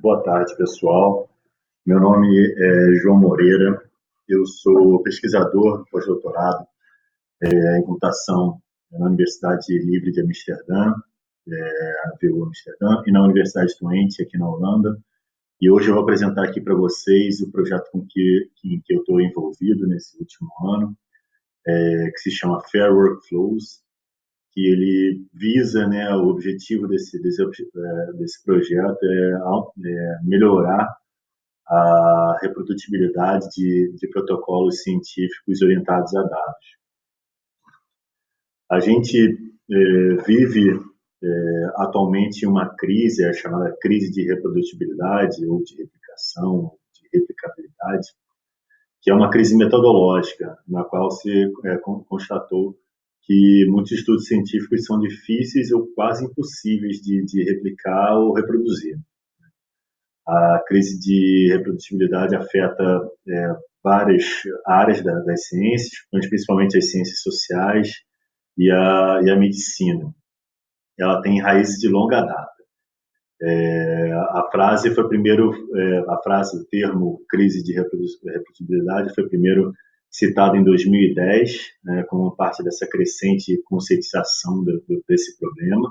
Boa tarde, pessoal. Meu nome é João Moreira, eu sou pesquisador pós-doutorado em computação na Universidade Livre de Amsterdã, a VU Amsterdã, e na Universidade Twente, aqui na Holanda. E hoje eu vou apresentar aqui para vocês o projeto em que eu estou envolvido nesse último ano, que se chama Fair Workflows, que ele visa, né, o objetivo desse projeto é melhorar a reprodutibilidade de protocolos científicos orientados a dados. A gente vive atualmente uma crise, a chamada crise de reprodutibilidade ou de replicação, de replicabilidade, que é uma crise metodológica, na qual se constatou que muitos estudos científicos são difíceis ou quase impossíveis de replicar ou reproduzir. A crise de reprodutibilidade afeta várias áreas das ciências, mas principalmente as ciências sociais e a medicina. Ela tem raízes de longa data. A frase foi primeiro, o termo crise de reprodutibilidade foi primeiro citado em 2010, né, como parte dessa crescente conscientização desse problema.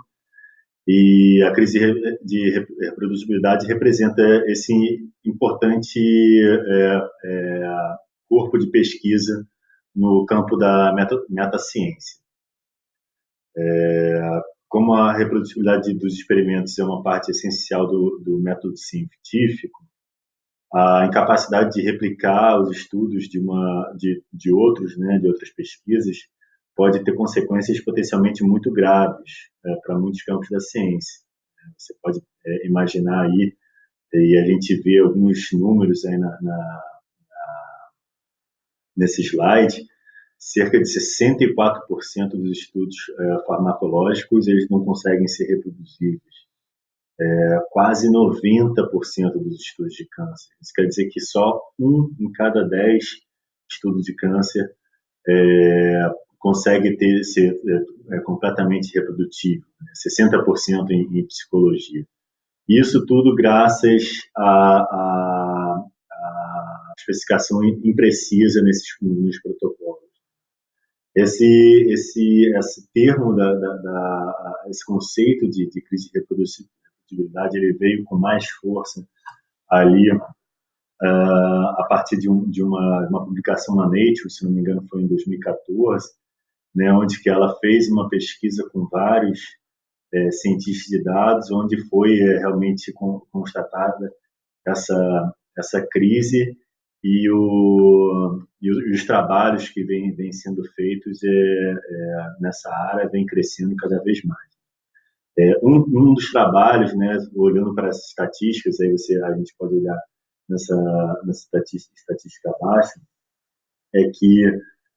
E a crise de reprodutibilidade representa esse importante corpo de pesquisa no campo da metaciência. Como a reprodutibilidade dos experimentos é uma parte essencial do método científico, a incapacidade de replicar os estudos de outros, né, de outras pesquisas, pode ter consequências potencialmente muito graves para muitos campos da ciência. Você pode imaginar aí, e a gente vê alguns números aí nesse slide, cerca de 64% dos estudos farmacológicos eles não conseguem ser reproduzíveis. Quase 90% dos estudos de câncer. Isso quer dizer que só 1 em cada 10 estudos de câncer consegue ser completamente reprodutível, né? 60% em psicologia. Isso tudo graças à especificação imprecisa nos protocolos. Esse termo, esse conceito de crise de reprodutibilidade, ele veio com mais força ali a partir de uma publicação na Nature, se não me engano foi em 2014, né, onde que ela fez uma pesquisa com vários cientistas de dados, onde foi realmente constatada essa crise e os trabalhos que vêm sendo feitos nessa área vem crescendo cada vez mais. Um dos trabalhos, né, olhando para as estatísticas, aí a gente pode olhar nessa estatística abaixo, é que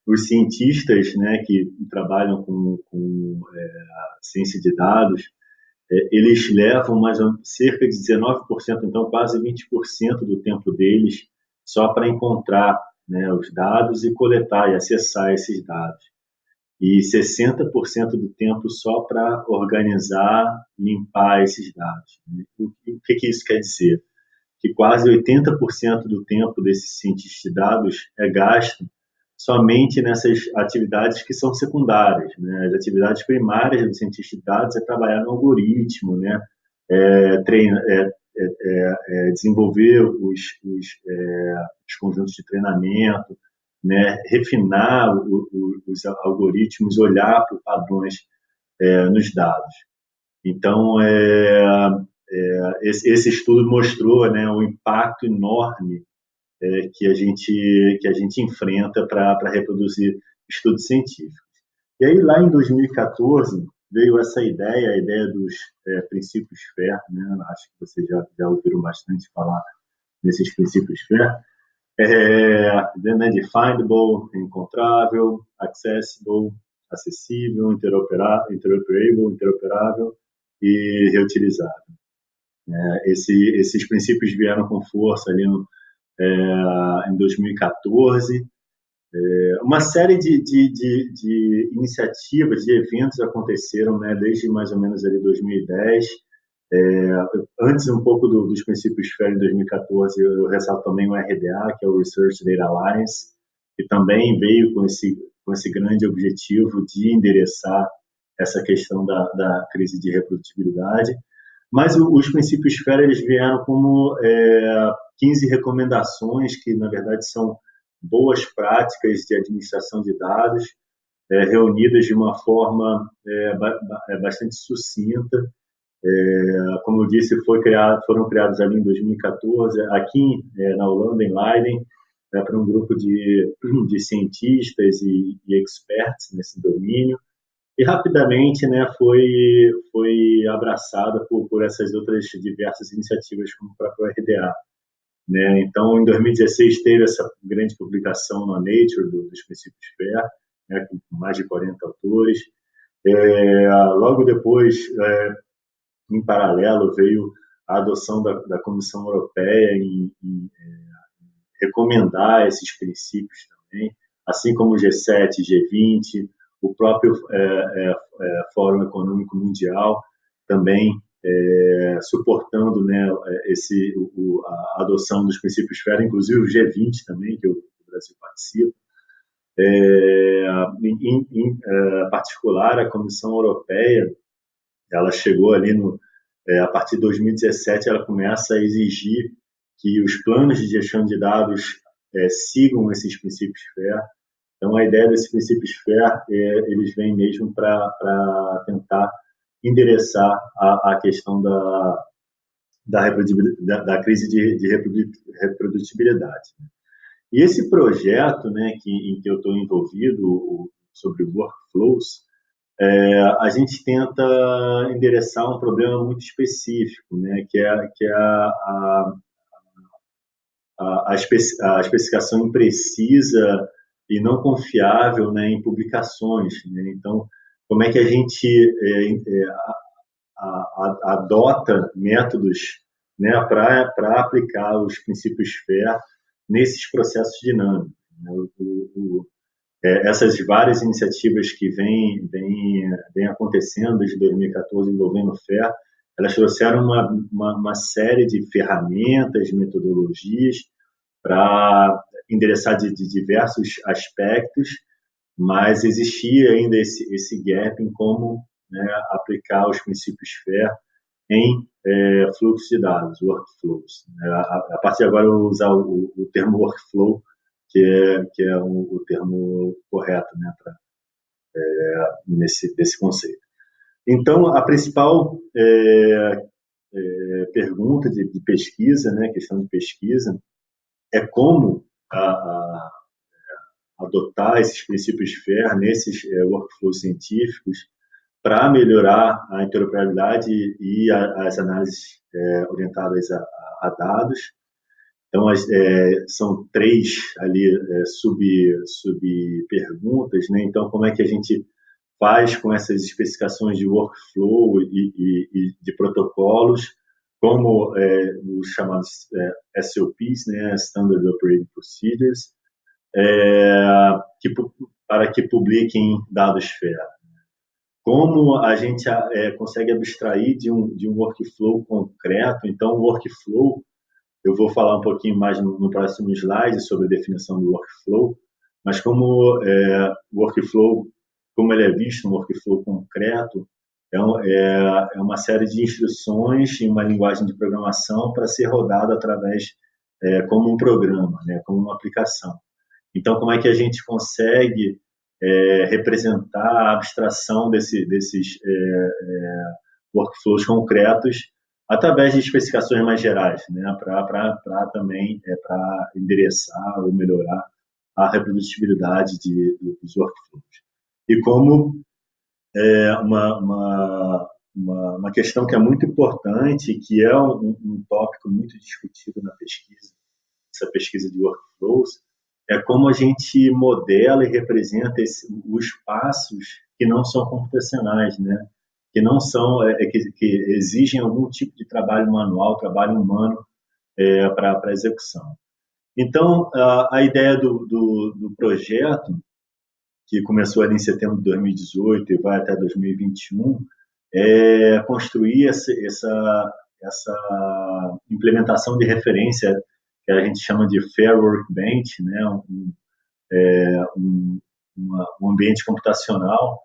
os cientistas, né, que trabalham com ciência de dados, eles levam cerca de 19%, então quase 20% do tempo deles só para encontrar, né, os dados e coletar e acessar esses dados. E 60% do tempo só para organizar, limpar esses dados. O que isso quer dizer? Que quase 80% do tempo desses cientistas de dados é gasto somente nessas atividades que são secundárias, né? As atividades primárias do cientista de dados é trabalhar no algoritmo, né? Desenvolver os conjuntos de treinamento, né? Refinar os algoritmos, olhar para padrões nos dados. Então, esse estudo mostrou, né, o impacto enorme que a gente enfrenta para reproduzir estudos científicos. E aí, lá em 2014, veio essa ideia, a ideia dos princípios FAIR, né? Acho que vocês já ouviram bastante falar nesses princípios FAIR. Definable, encontrável, accessible, acessível, interoperável e reutilizável. Esses princípios vieram com força ali em 2014. Uma série de iniciativas, de eventos aconteceram, né, desde mais ou menos ali 2010, Antes um pouco dos princípios FAIR em 2014, eu ressalto também o RDA, que é o Research Data Alliance, que também veio com esse grande objetivo de endereçar essa questão da crise de reprodutibilidade. Mas os princípios FAIR eles vieram como 15 recomendações que, na verdade, são boas práticas de administração de dados, reunidas de uma forma bastante sucinta. Como eu disse, foram criados ali em 2014, aqui na Holanda, em Leiden, para um grupo de cientistas e experts nesse domínio, e rapidamente foi abraçada por essas outras diversas iniciativas, como o próprio RDA. Né? Então, em 2016, teve essa grande publicação na Nature dos princípios FAIR, né, com mais de 40 autores. Logo depois, em paralelo, veio a adoção da Comissão Europeia em recomendar esses princípios também, assim como o G7, G20, o próprio Fórum Econômico Mundial também suportando, né, a adoção dos princípios FAIR, inclusive o G20 também, que o Brasil participa. Em particular, a Comissão Europeia, ela chegou ali a partir de 2017, ela começa a exigir que os planos de gestão de dados sigam esses princípios FAIR. Então, a ideia desses princípios FAIR, eles vêm mesmo para tentar endereçar a questão da crise de reprodutibilidade. E esse projeto, né, em que eu estou envolvido, sobre workflows, a gente tenta endereçar um problema muito específico, né, que é a especificação imprecisa e não confiável, né, em publicações. Né? Então, como é que a gente adota métodos, né, para aplicar os princípios FAIR nesses processos dinâmicos. Né? Essas várias iniciativas que vêm acontecendo desde 2014 envolvendo o FAIR, elas trouxeram uma série de ferramentas, metodologias para endereçar de diversos aspectos, mas existia ainda esse gap em como, né, aplicar os princípios FAIR em fluxo de dados, workflows. A partir de agora eu vou usar o termo workflow, que é o termo correto, né, desse conceito. Então, a principal pergunta de pesquisa, né, questão de pesquisa, é como adotar esses princípios FAIR nesses workflows científicos para melhorar a interoperabilidade e as análises orientadas a dados. Então, são 3 ali sub-perguntas, né? Então, como é que a gente faz com essas especificações de workflow e de protocolos, como os chamados SOPs, né? Standard Operating Procedures, para que publiquem dados FAIR. Como a gente consegue abstrair de um workflow concreto. Então, o workflow, eu vou falar um pouquinho mais no próximo slide sobre a definição do workflow, mas como o workflow, como ele é visto, um workflow concreto, é uma série de instruções em uma linguagem de programação para ser rodada como um programa, né, como uma aplicação. Então, como é que a gente consegue representar a abstração desses workflows concretos através de especificações mais gerais, né, para também para endereçar ou melhorar a reprodutibilidade dos workflows. E como uma questão que é muito importante, que é um tópico muito discutido na pesquisa, essa pesquisa de workflows, é como a gente modela e representa os passos que não são computacionais, né? Que não são, que exigem algum tipo de trabalho manual, trabalho humano para a execução. Então, a ideia do projeto, que começou ali em setembro de 2018 e vai até 2021, é construir essa implementação de referência que a gente chama de Fair Workbench, né? Um ambiente computacional.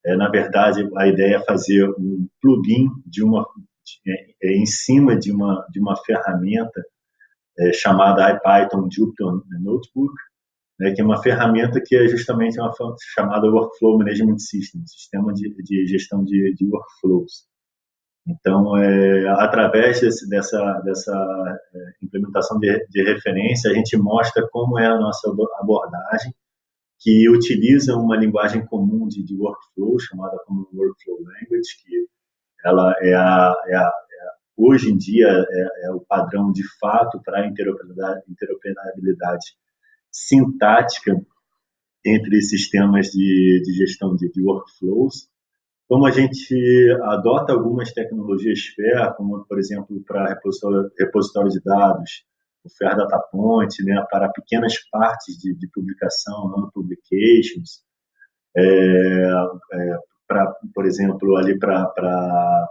Na verdade, a ideia é fazer um plugin em cima de uma ferramenta chamada IPython Jupyter Notebook, né, que é uma ferramenta que é justamente uma chamada Workflow Management System, sistema de gestão de workflows. Então, através dessa implementação de referência, a gente mostra como é a nossa abordagem, que utiliza uma linguagem comum de workflow, chamada como Workflow Language, que ela hoje em dia é o padrão de fato para a interoperabilidade sintática entre sistemas de gestão de workflows. Como a gente adota algumas tecnologias FAIR, como, por exemplo, para repositório de dados, o FAIR Data Point, né, para pequenas partes de publicação, non-publications, por exemplo, ali para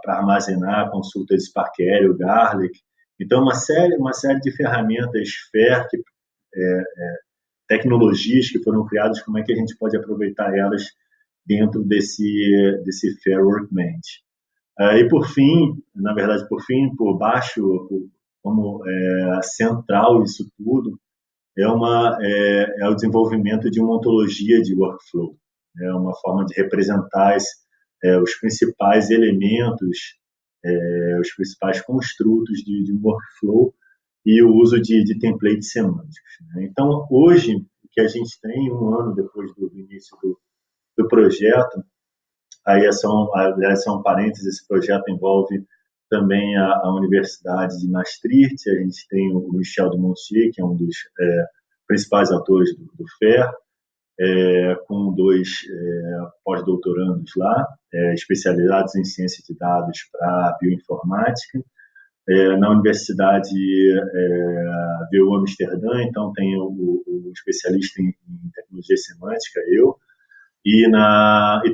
armazenar consultas SparkQuery, o Garlic. Então, uma série de ferramentas FAIR, tecnologias que foram criadas, como é que a gente pode aproveitar elas dentro desse Fair Workbench. E por fim, por baixo, como central isso tudo, é o desenvolvimento de uma ontologia de workflow. É uma forma de representar os principais elementos, os principais construtos de um workflow e o uso de templates semânticos. Né? Então, hoje, o que a gente tem, um ano depois do início do projeto, aí aliás, só um parênteses, esse projeto envolve também a Universidade de Maastricht, a gente tem o Michel de Montier, que é um dos principais autores do FAIR, com 2 pós-doutorandos lá, especializados em ciência de dados para bioinformática. Na Universidade VU Amsterdã, então tem o especialista em tecnologia semântica, eu, e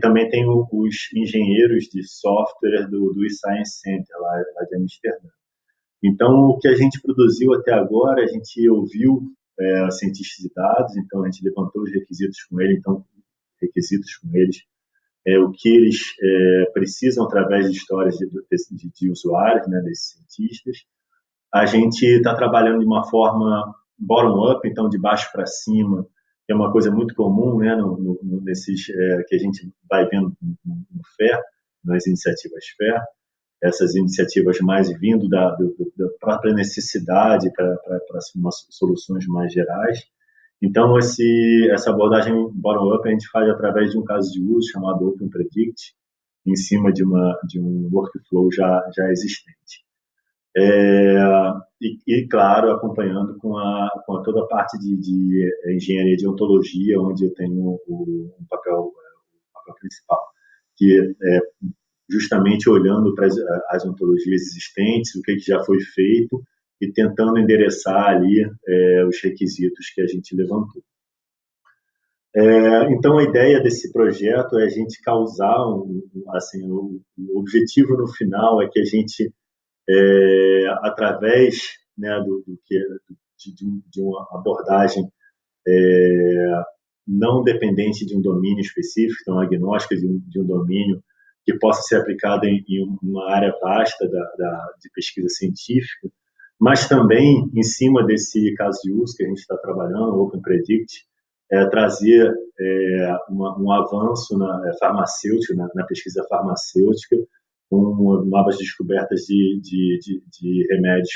também tem os engenheiros de software do eScience Center, lá de Amsterdã. Então, o que a gente produziu até agora, a gente ouviu cientistas de dados, então a gente levantou os requisitos com eles, o que eles precisam através de histórias de usuários, né, desses cientistas. A gente está trabalhando de uma forma bottom-up, então de baixo para cima, que é uma coisa muito comum, né, nesses que a gente vai vendo no FAIR, nas iniciativas FAIR, essas iniciativas mais vindo da própria necessidade para soluções mais gerais. Então, essa abordagem bottom-up a gente faz através de um caso de uso chamado OpenPredict, em cima de um workflow já existente. Claro, acompanhando com toda a parte de engenharia de ontologia, onde eu tenho um papel principal, que é justamente olhando para as ontologias existentes, o que já foi feito, e tentando endereçar ali os requisitos que a gente levantou. Então, a ideia desse projeto é a gente causar, o objetivo no final é que a gente, através, né, de uma abordagem não dependente de um domínio específico, então agnóstica de um domínio, que possa ser aplicado em uma área vasta de pesquisa científica, mas também, em cima desse caso de uso que a gente está trabalhando, o OpenPredict, trazer um avanço farmacêutico, na pesquisa farmacêutica, com novas descobertas de remédios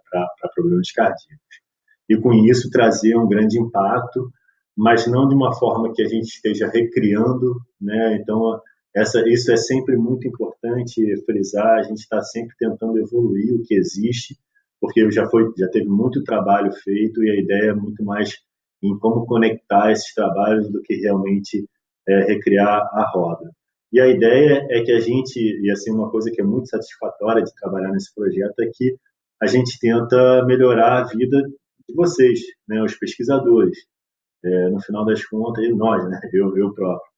para problemas cardíacos. E, com isso, trazer um grande impacto, mas não de uma forma que a gente esteja recriando, né? Então, isso é sempre muito importante frisar, a gente está sempre tentando evoluir o que existe, porque já teve muito trabalho feito e a ideia é muito mais em como conectar esses trabalhos do que realmente recriar a roda. E a ideia é que a gente, e assim, uma coisa que é muito satisfatória de trabalhar nesse projeto é que a gente tenta melhorar a vida de vocês, né, os pesquisadores. No final das contas, nós, né, eu próprio.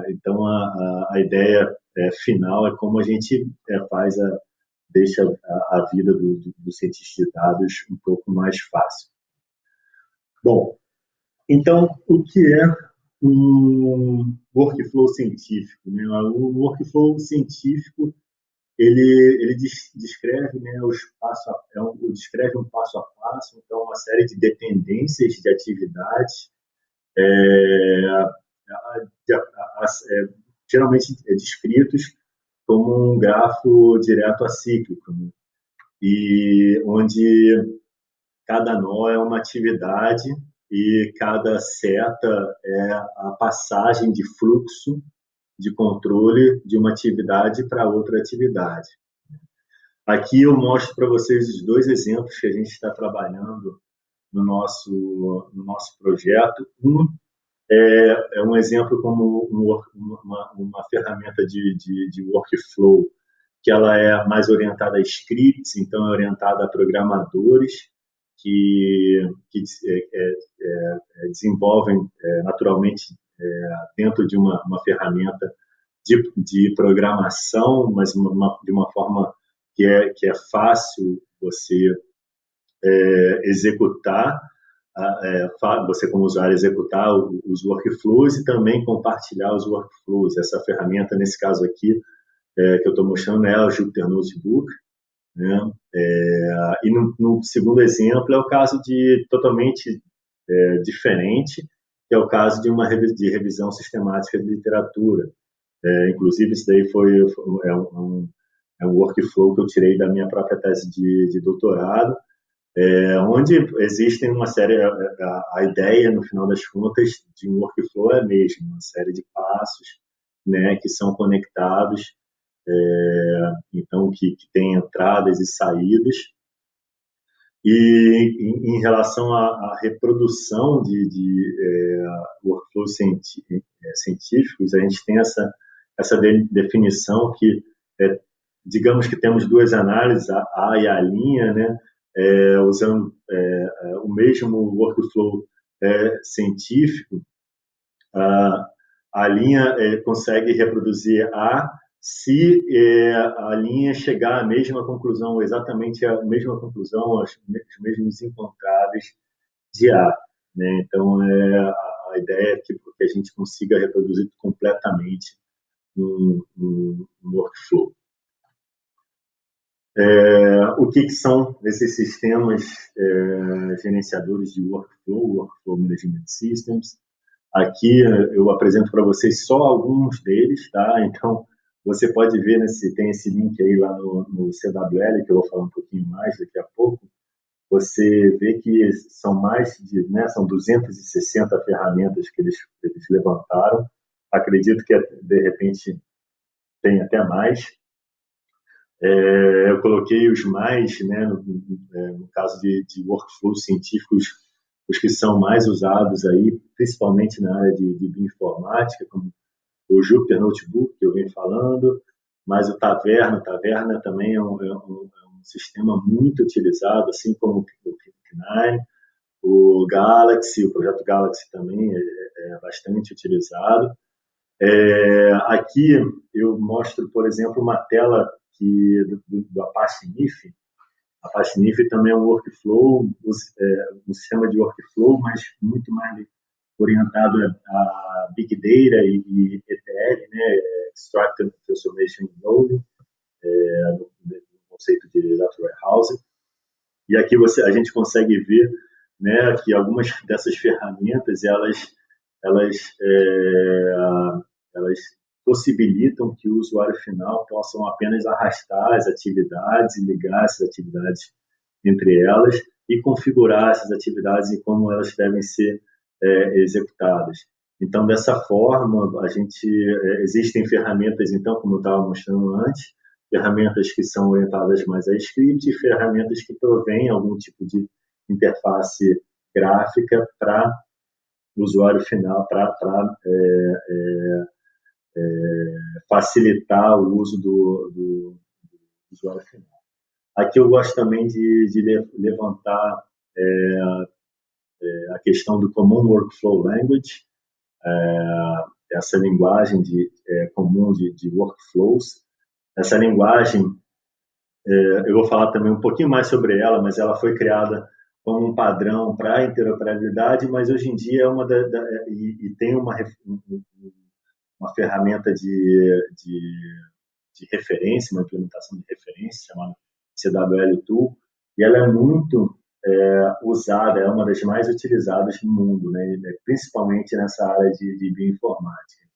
Então, a ideia final é como a gente deixa a vida do cientista de dados um pouco mais fácil. Bom, então, o que é um workflow científico? Né? Um workflow científico ele descreve, né, descreve um passo a passo, então uma série de dependências de atividades, é, geralmente descritos como um grafo direto acíclico, né? E onde cada nó é uma atividade e cada seta é a passagem de fluxo de controle de uma atividade para outra atividade. Aqui eu mostro para vocês os dois exemplos que a gente está trabalhando no nosso projeto. Um é um exemplo como uma ferramenta de workflow, que ela é mais orientada a scripts, então é orientada a programadores que desenvolvem naturalmente dentro de uma ferramenta de programação, mas de uma forma que é fácil você executar, você como usuário executar os workflows e também compartilhar os workflows. Essa ferramenta, nesse caso aqui, que eu estou mostrando, é o Jupyter Notebook, né? E no segundo exemplo é o caso totalmente diferente, que é o caso de revisão sistemática de literatura. Inclusive, isso daí é um workflow que eu tirei da minha própria tese de doutorado, onde existem uma série, a ideia, no final das contas, de um workflow é mesmo uma série de passos, né, que são conectados, então que tem entradas e saídas. E em relação à reprodução de workflows científicos, a gente tem essa definição que, digamos que temos duas análises, a A e a linha, né, usando o mesmo workflow científico. A linha consegue reproduzir A se a linha chegar à mesma conclusão, exatamente a mesma conclusão, os mesmos encontrados de A, né? Então, a ideia é que a gente consiga reproduzir completamente um workflow. O que são esses sistemas gerenciadores de workflow management systems? Aqui eu apresento para vocês só alguns deles, tá? Então, você pode ver, né, se tem esse link aí lá no CWL, que eu vou falar um pouquinho mais daqui a pouco. Você vê que são são 260 ferramentas que eles levantaram. Acredito que, de repente, tem até mais. Eu coloquei os mais, né, no caso de workflows científicos, os que são mais usados aí, principalmente na área de bioinformática, como o Jupyter Notebook, que eu venho falando, mas o Taverna também é um sistema muito utilizado, assim como o Pip9, o projeto Galaxy também é bastante utilizado. Aqui eu mostro, por exemplo, uma tela do Apache NIF. A Apache NIF também é um workflow, um sistema de workflow, mas muito mais orientado a Big Data e ETL, né, Extracted Transformation Loading, no conceito de Data Warehousing. E aqui a gente consegue ver, né, que algumas dessas ferramentas elas possibilitam que o usuário final possa apenas arrastar as atividades e ligar essas atividades entre elas e configurar essas atividades e como elas devem ser executadas. Então, dessa forma, existem ferramentas, então, como eu estava mostrando antes, ferramentas que são orientadas mais a script e ferramentas que provêm algum tipo de interface gráfica para o usuário final, para facilitar o uso do usuário final. Aqui eu gosto também de levantar a questão do Common Workflow Language. essa linguagem comum de workflows. Essa linguagem, eu vou falar também um pouquinho mais sobre ela, mas ela foi criada como um padrão para a interoperabilidade, mas hoje em dia é e tem uma ferramenta de referência, uma implementação de referência chamada CWL Tool, e ela é muito usada, é uma das mais utilizadas no mundo, né, principalmente nessa área de bioinformática.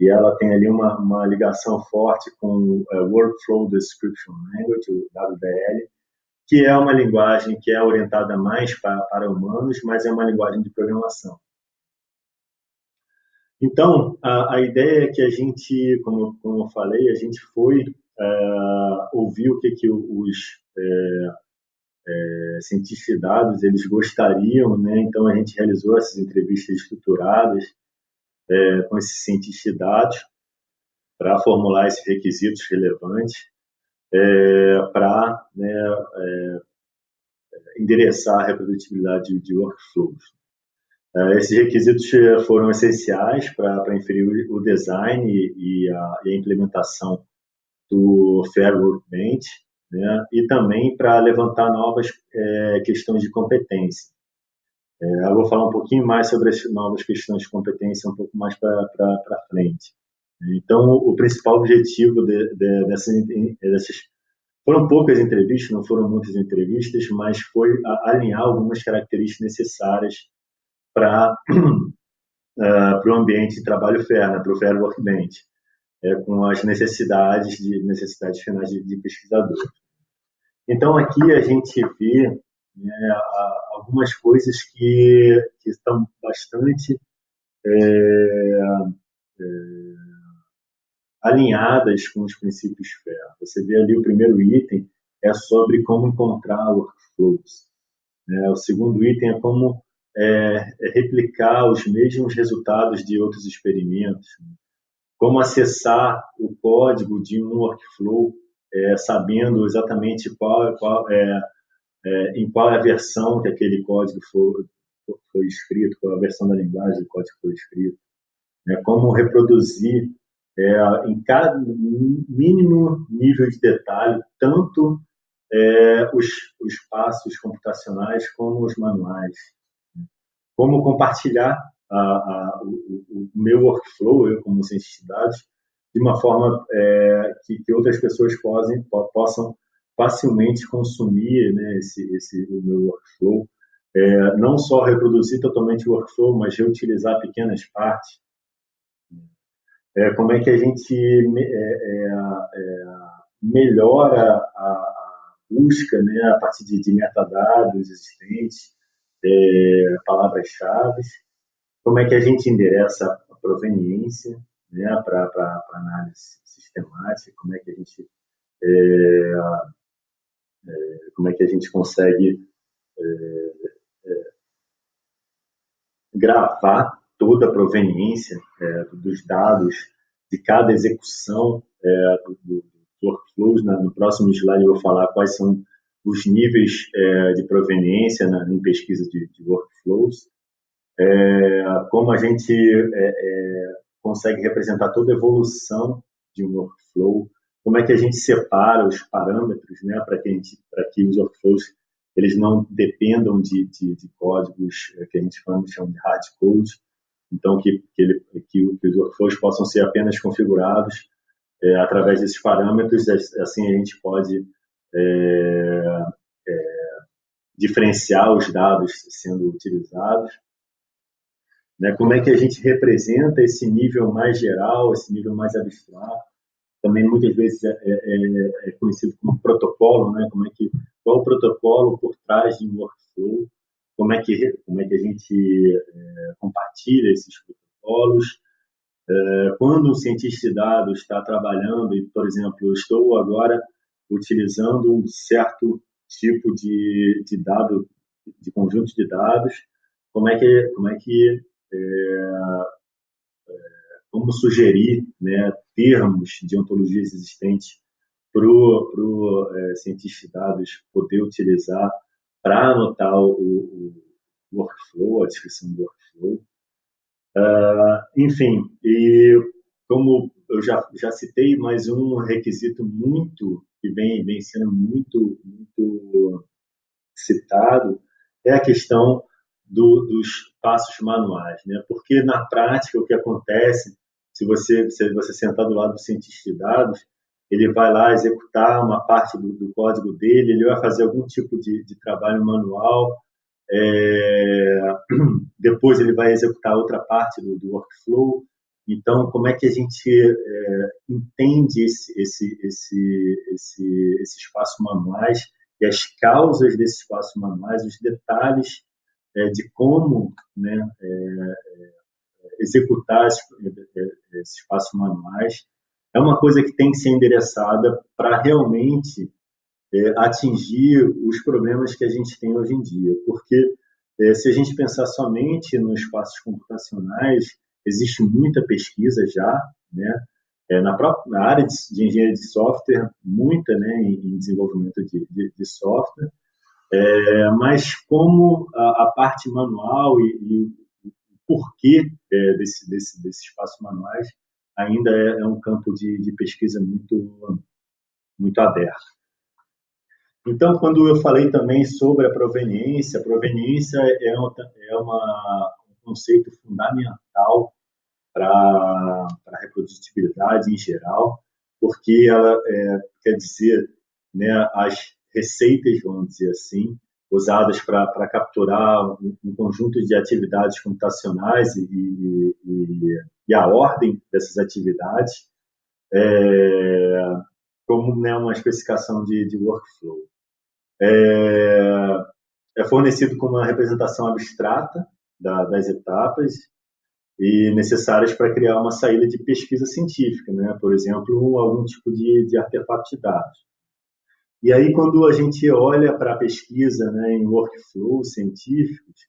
E ela tem ali uma ligação forte com o Workflow Description Language, o WDL, que é uma linguagem que é orientada mais para humanos, mas é uma linguagem de programação. Então, a ideia é que a gente, como eu falei, a gente foi ouvir o que os cientistas de dados eles gostariam, né? Então, a gente realizou essas entrevistas estruturadas com esses cientistas de dados para formular esses requisitos relevantes para endereçar a reprodutibilidade de workflows. Esses requisitos foram essenciais para inferir o design e a implementação do Fair Workbench, né? E também para levantar novas questões de competência. Eu vou falar um pouquinho mais sobre as novas questões de competência um pouco mais para frente. Então, o principal objetivo dessas foram poucas entrevistas, não foram muitas entrevistas, mas foi alinhar algumas características necessárias para o ambiente de trabalho fair, né, para o Fair Workbench, com as necessidades finais de pesquisador. Então, aqui a gente vê algumas coisas que estão bastante alinhadas com os princípios FAIR. Você vê ali o primeiro item é sobre como encontrar workflows. O segundo item é como replicar os mesmos resultados de outros experimentos. Como acessar o código de um workflow sabendo exatamente em qual é a versão que aquele código foi escrito, qual é a versão da linguagem do código que foi escrito. Como reproduzir em cada mínimo nível de detalhe, tanto os passos computacionais como os manuais. Como compartilhar o meu workflow, eu como cientista de dados, de uma forma que outras pessoas possam facilmente consumir, né, o meu workflow. Não só reproduzir totalmente o workflow, mas reutilizar pequenas partes. Como é que a gente melhora a busca, né, a partir de metadados existentes, palavras-chave, como é que a gente endereça a proveniência, né, para análise sistemática, como é que a gente consegue gravar toda a proveniência dos dados de cada execução do workflows. No próximo slide eu vou falar quais são os níveis de proveniência em pesquisa de workflows. Como a gente consegue representar toda a evolução de um workflow, como é que a gente separa os parâmetros, né, para que os workflows eles não dependam de códigos que a gente chama de hard code, então que os workflows possam ser apenas configurados através desses parâmetros, assim a gente pode diferenciar os dados sendo utilizados. Né? Como é que a gente representa esse nível mais geral, esse nível mais abstrato? Também muitas vezes é conhecido como protocolo, né? Qual o protocolo por trás de um workflow? Como é que a gente compartilha esses protocolos? Quando um cientista de dados está trabalhando e, por exemplo, eu estou agora utilizando um certo tipo de dado, de conjunto de dados, como sugerir, né, termos de ontologias existentes para o cientista de dados poder utilizar para anotar o workflow, a descrição do workflow. Enfim, e como eu já citei, mais um requisito que vem sendo muito citado é a questão dos passos manuais, né? Porque na prática o que acontece, se você sentar do lado do cientista de dados, ele vai lá executar uma parte do código dele, ele vai fazer algum tipo de trabalho manual, é, depois ele vai executar outra parte do workflow. Então, como é que a gente entende esses passos manuais e as causas desses passos manuais, os detalhes de como, né, executar esses passos manuais? É uma coisa que tem que ser endereçada para realmente atingir os problemas que a gente tem hoje em dia. Porque se a gente pensar somente nos espaços computacionais, existe muita pesquisa já, né? Na área de engenharia de software, muita, né, em desenvolvimento de software, mas como a parte manual e o porquê desses passos manuais ainda é um campo de pesquisa muito aberto. Então, quando eu falei também sobre a proveniência um conceito fundamental para a reprodutibilidade em geral, porque ela quer dizer, né, as receitas, vamos dizer assim, usadas para capturar um conjunto de atividades computacionais e a ordem dessas atividades, como, né, uma especificação de workflow. É fornecido como uma representação abstrata das etapas e necessárias para criar uma saída de pesquisa científica, né? Por exemplo, algum tipo de artefato de dados. E aí, quando a gente olha para a pesquisa, né, em workflows científicos,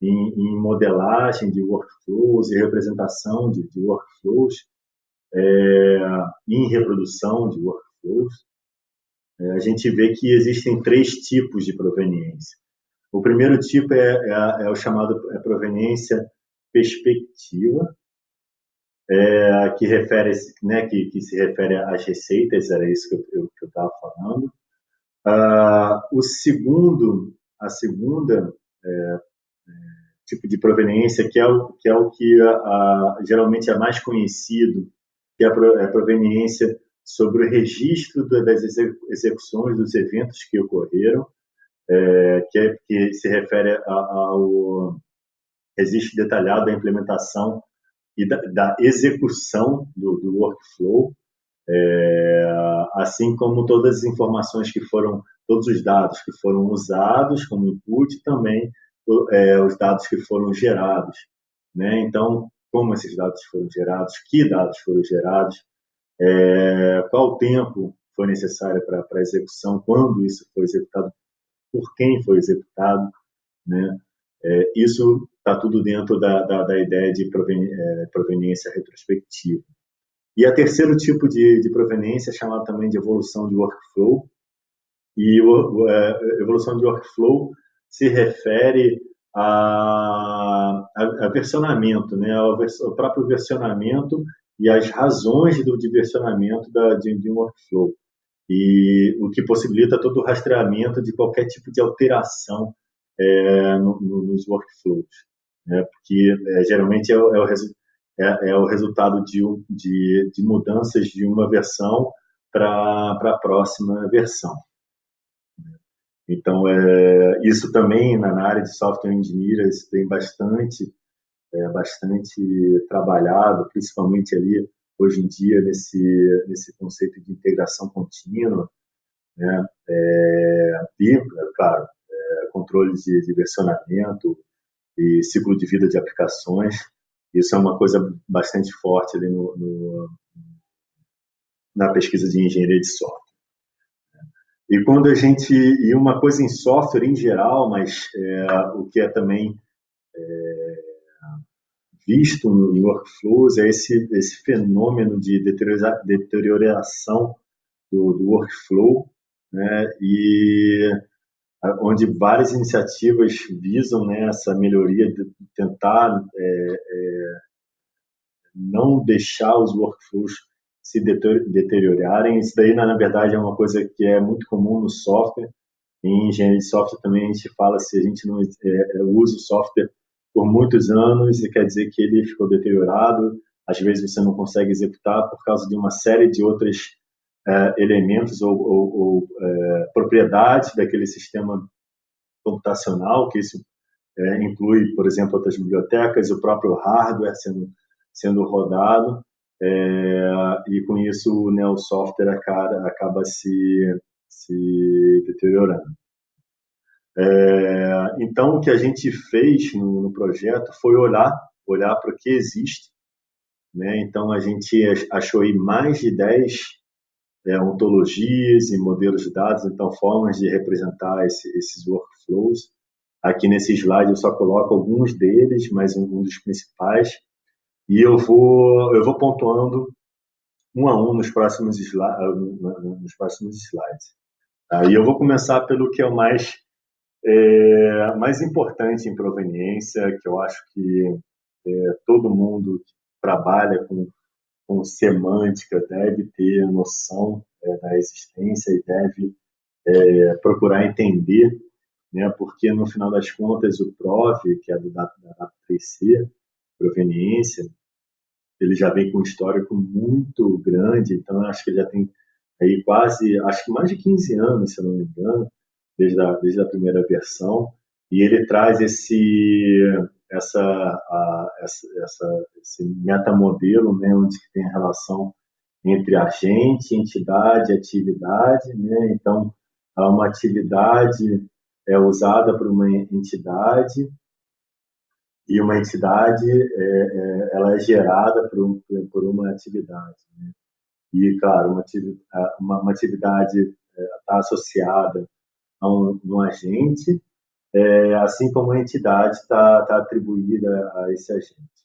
em modelagem de workflows e representação de workflows, em reprodução de workflows, a gente vê que existem três tipos de proveniência. O primeiro tipo é o chamado proveniência perspectiva, que se refere às receitas, era isso que eu estava falando. A segunda tipo de proveniência, que é o que geralmente é mais conhecido, que é a proveniência sobre o registro das execuções dos eventos que ocorreram, que se refere ao registro detalhado da implementação e da execução do workflow, assim como todas as informações todos os dados que foram usados como input, também os dados que foram gerados, né? Então, como esses dados foram gerados, que dados foram gerados, qual tempo foi necessário para a execução, quando isso foi executado, por quem foi executado, né? Isso está tudo dentro da ideia de proveniência retrospectiva. E a terceiro tipo de proveniência é chamado também de evolução de workflow. E evolução de workflow se refere a versionamento, né? Ao próprio versionamento e as razões de versionamento de um workflow. E o que possibilita todo o rastreamento de qualquer tipo de alteração nos workflows, né? Porque geralmente é o resultado de mudanças de uma versão para a próxima versão. Então, isso também na área de software engineering tem bastante trabalhado, principalmente ali hoje em dia nesse conceito de integração contínua, né? E, claro, controles de versionamento e ciclo de vida de aplicações. Isso é uma coisa bastante forte ali na pesquisa de engenharia de software. E uma coisa em software em geral, mas o que é também visto em workflows é esse fenômeno de deterioração do workflow, né? E onde várias iniciativas visam, né, essa melhoria, de tentar não deixar os workflows se deteriorarem. Isso daí, na verdade, é uma coisa que é muito comum no software. Em engenharia de software também a gente fala, se a gente não usa o software por muitos anos, e quer dizer que ele ficou deteriorado. Às vezes você não consegue executar por causa de uma série de outros elementos ou propriedades daquele sistema computacional, que isso inclui, por exemplo, outras bibliotecas, o próprio hardware sendo rodado, e com isso, né, o software acaba se deteriorando. Então, o que a gente fez no projeto foi olhar para o que existe, né? Então, a gente achou aí mais de 10 ontologias e modelos de dados, então formas de representar esses workflows. Aqui nesse slide eu só coloco alguns deles, mas um dos principais, e eu vou pontuando um a um nos próximos slides. E eu vou começar pelo que é o mais importante em proveniência, que eu acho que todo mundo que trabalha com semântica deve ter noção da existência e deve procurar entender, né? Porque no final das contas o PROV, que é da DAP3C, proveniência, ele já vem com um histórico muito grande, então acho que ele já tem aí acho que mais de 15 anos, se eu não me engano, desde a primeira versão, e ele traz esse metamodelo, né, onde tem a relação entre agente, entidade e atividade, né? Então, uma atividade é usada por uma entidade e uma entidade ela é gerada por uma atividade, né? E, claro, uma atividade está associada a um agente, assim como a entidade está atribuída a esse agente.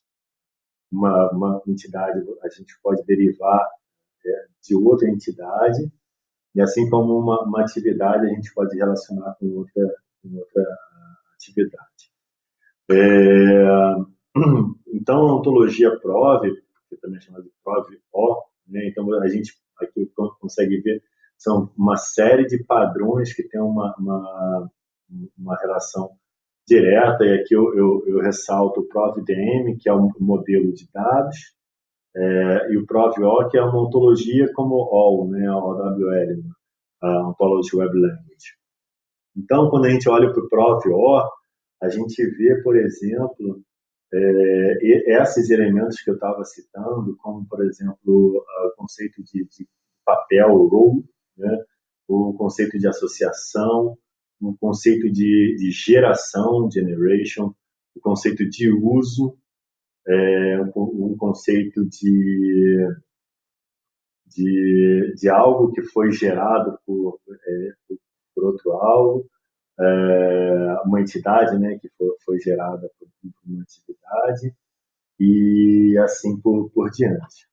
Uma entidade a gente pode derivar de outra entidade, e assim como uma atividade a gente pode relacionar com outra atividade. Então, a ontologia PROV, que também é chamada de PROV-O, né? Então a gente aqui consegue ver são uma série de padrões que têm uma relação direta, e aqui eu ressalto o PROV-DM, que é um modelo de dados, e o PROV-O, que é uma ontologia como OWL, né, a OWL, a Ontology Web Language. Então, quando a gente olha para o PROV-O, a gente vê, por exemplo, esses elementos que eu estava citando, como, por exemplo, o conceito de papel, role, né, o conceito de associação, o conceito de geração, generation, o conceito de uso, um conceito de algo que foi gerado por outro algo, uma entidade, né, que foi gerada por uma atividade, e assim por diante.